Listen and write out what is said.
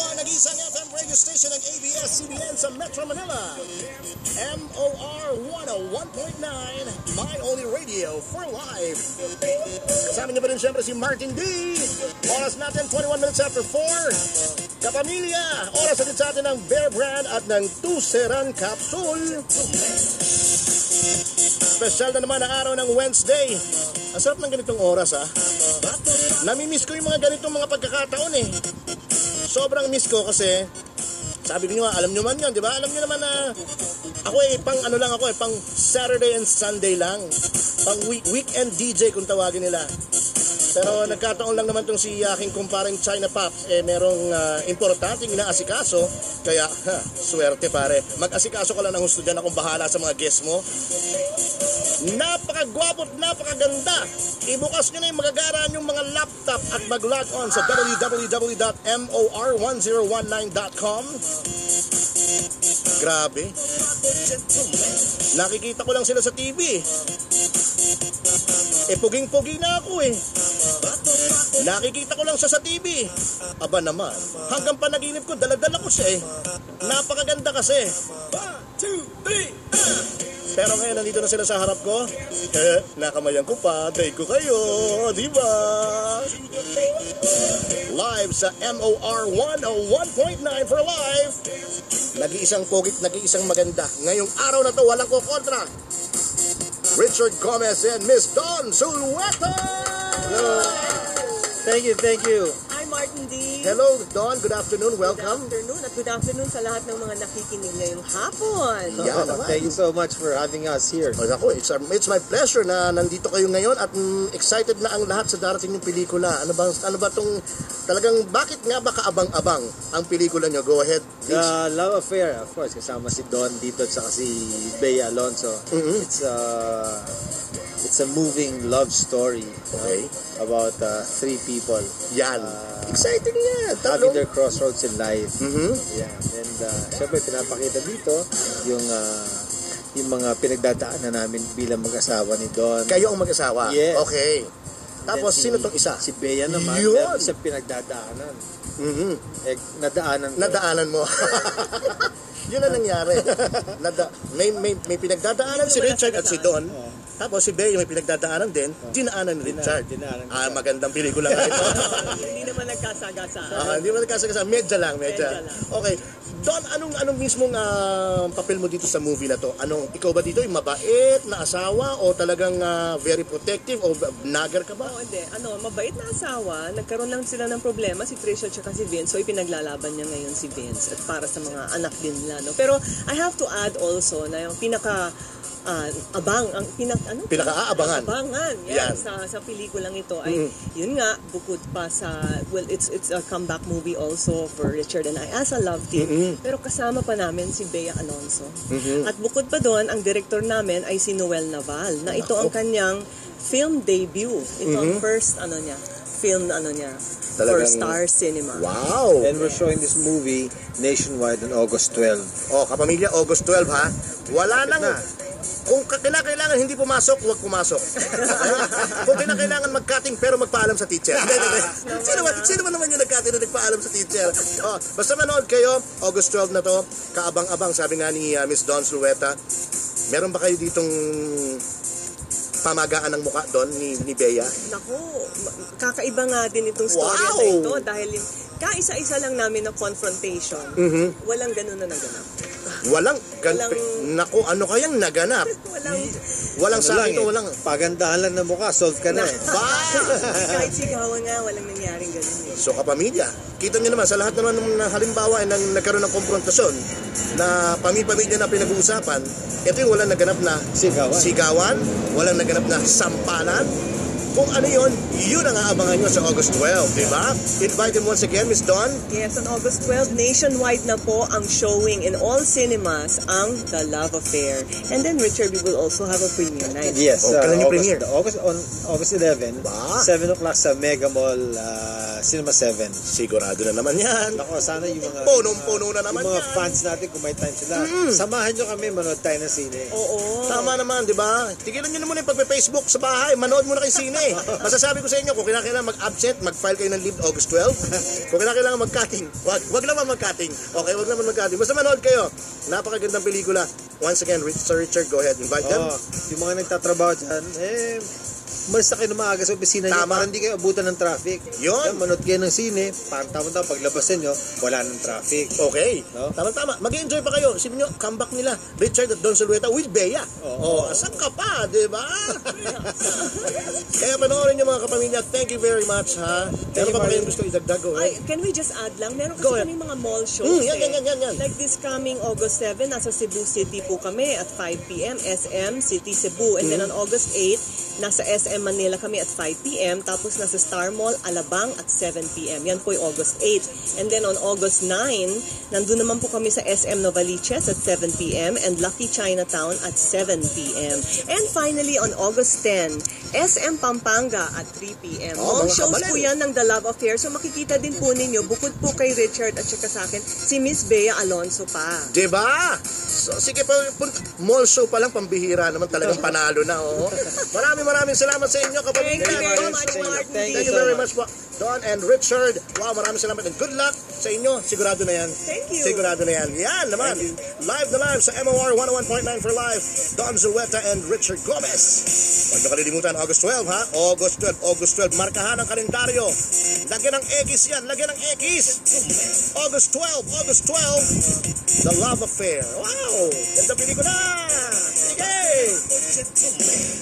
ang nag-iisang FM radio station ng ABS-CBN sa Metro Manila. MOR 101.9, my only radio for life. Kasama niyo ba rin siyempre si Martin D. Oras natin 21 minutes after 4. Kapamilya, oras natin sa atin ng Bear Brand at ng Tuseran Capsule. Special na naman ang araw ng Wednesday. Ang sarap ng ganitong oras Namimiss ko yung mga ganitong mga pagkakataon Sobrang miss ko kasi sabi niyo alam niyo man yan, di ba? Alam niyo naman na ako pang pang Saturday and Sunday lang. Pang weekend DJ kung tawagin nila. Pero nagkataon lang naman tong si aking kumparing China Pops merong importanteng inaasikaso. Kaya swerte pare. Mag-asikaso ka lang ng gusto dyan, akong bahala sa mga guests mo. Napakagwapo at napakaganda. Ibukas nyo na yung magagaran yung mga laptop at mag-log on sa www.mor1019.com. Grabe. Nakikita ko lang sila sa TV. Puging-pugi na ako Nakikita ko lang siya sa TV. Aba naman, hanggang panaginip ko, dala-dala ko siya Napakaganda kasi. 1, 2, 3, Pero ngayon, nandito na sila sa harap ko. Nakamayan ko pa. Day ko kayo. Diba? Live sa MOR 101.9 for live. Nag-iisang pogit, nag-iisang maganda. Ngayong araw na to, walang kukontra. Richard Gomez and Miss Dawn Zulueta. Hello. Thank you. Hi, Martin D. Hello, Dawn. Good afternoon. Welcome. Good afternoon at good afternoon sa lahat ng mga nakikinig ngayong hapon. Thank you so much for having us here. It's my pleasure na nandito kayo ngayon at excited na ang lahat sa darating ng pelikula. Ano ba tong talagang bakit nga ba kaabang-abang ang pelikula nyo? Go ahead. The Love Affair, of course, kasama si Dawn dito at saka si Bea Alonzo. It's a moving love story about three people. Yan. Exciting yan. Having their crossroads in life. Yeah. And syempre pinapakita dito yung mga pinagdadaanan namin bilang mag-asawa ni Dawn. Kayo ang mag-asawa? Yes. Okay. Tapos sino tong isa? Si Bea naman. Meron isang pinagdadaanan. Nadaanan mo. Yun ang nangyari. May pinagdadaanan si Richard at si Dawn. Tapos si Bea may pinagdadaanan din. Dinaanan ni Richard. Magandang pelikula nga ito. Hindi naman nagkasagasa. Hindi naman nagkasagasa. Medya lang. Okay. Dawn, anong mismong papel mo dito sa movie na to? Ikaw ba dito yung mabait na asawa o talagang very protective o nagger ka ba? Hindi. Mabait na asawa. Nagkaroon lang sila ng problema si Tricia at si Vince. So ipinaglalaban niya ngayon si Vince at para sa mga anak din nila. Pero I have to add also na yung pinaka-aabangan sa pelikulang ito ay yun nga bukod pa sa it's a comeback movie also for Richard and I as a love team pero kasama pa namin si Bea Alonzo at bukod pa doon ang director namin ay si Noel Naval na ito ang kanyang film debut ang first film for Star Cinema. Wow! And we're showing this movie nationwide on August 12. Kapamilya, August 12 ha? Wala nang kung kailangan hindi pumasok, huwag pumasok. Kung kailangan mag-cutting pero magpaalam sa teacher. Sino ba naman yung nag-cutting na nagpaalam sa teacher? Basta manood kayo, August 12 na to, kaabang-abang, sabi nga ni Miss Dawn Zulueta. Meron ba kayo ditong pamagaan ng mukha doon ni Bea? Naku, kakaiba nga din itong story na ito dahil kaisa-isa lang namin na confrontation. Walang ganun na naganap. Naku, ano kayang naganap? Walang sakit o walang pagandahan lang ng mukha, solve ka na Kahit sigawan nga, walang nangyaring ganun So kapamilya, kita nyo naman sa lahat naman ng halimbawa nang nagkaroon ng konfrontasyon na pamilya na pinag-uusapan, ito yung walang naganap na sigawan, walang naganap na sampalan. Kung ano yun ang aabangan nyo sa August 12, di ba? Invite them once again, Miss Dawn. Yes, on August 12, nationwide na po ang showing in all cinemas ang The Love Affair. And then, Richard, we will also have a premiere night. Yes, kailan yung premiere? August 11, 7 o'clock sa Mega Mall Cinema 7. Sigurado na naman yan. Ako, sana yung mga Punong-puno na naman yung mga yan. fans natin kung may time sila. Samahan nyo kami, manood tayo ng sine. Oo. Tama naman, di ba? Tigilan nyo na muna yung pagpe-Facebook sa bahay. Manood muna kayo sine. Masasabi ko sa inyo, kung kinakailangan mag-absent, mag-file kayo ng leave August 12. Kung kinakailangan mag-cutting, wag naman mag-cutting. Okay, wag naman mag-cutting. Basta manood kayo. Napakagandang pelikula. Once again, Sir Richard, go ahead. Invite them. Yung mga nagtatrabaho dyan, umalis na kayo na maaga sa opisina nyo Tama. para hindi kayo abutan ng traffic. Yun. Yan, manood kayo ng sine, parang tama-tama paglabas nyo, wala ng traffic. Okay. No? Tama-tama. Mag-enjoy pa kayo. Isipin nyo, comeback nila. Richard at Don Solueta with Bea. Oo. Asan ka pa, di ba? Kaya panoorin nyo mga kapamilya. Thank you very much, ha? Meron pa ba kayong gusto idagdag? Go Ay, ahead. can we just add lang? Meron Go kasi ahead. kami mga mall shows. Yan. Like this coming August 7, nasa Cebu City po kami at 5 p.m. SM City Cebu. And then on August 8, nasa SM Manila kami at 5 p.m. Tapos nasa Star Mall, Alabang at 7 p.m. Yan po yung August 8. And then on August 9, nandun naman po kami sa SM Novaliches at 7 p.m. and Lucky Chinatown at 7 p.m. And finally, on August 10, SM Pampanga at 3 p.m. Oh, All mga shows kabalin. po yan ng The Love Affair. So makikita din po ninyo, bukod po kay Richard at saka sa akin, si Miss Bea Alonso pa. Di ba? So, sige pa, mall show pa lang, pambihira naman talagang panalo na, oo. Maraming salamat sa inyo, kapamilya. Thank you very Don, much, Martin. Thank you very much po, Don and Richard. Wow, maraming salamat and good luck sa inyo. Sigurado na yan. Thank you. Sigurado na yan. Yan naman. Live na live sa MOR 101.9 for live. Don Zulueta and Richard Gomez. Huwag na kalilimutan, August 12, ha? August 12. Markahan ang kalendaryo. Lagyan ng X yan. Lagyan ng X. August 12. The Love Affair. Wow! Ganda pelikula! Sige!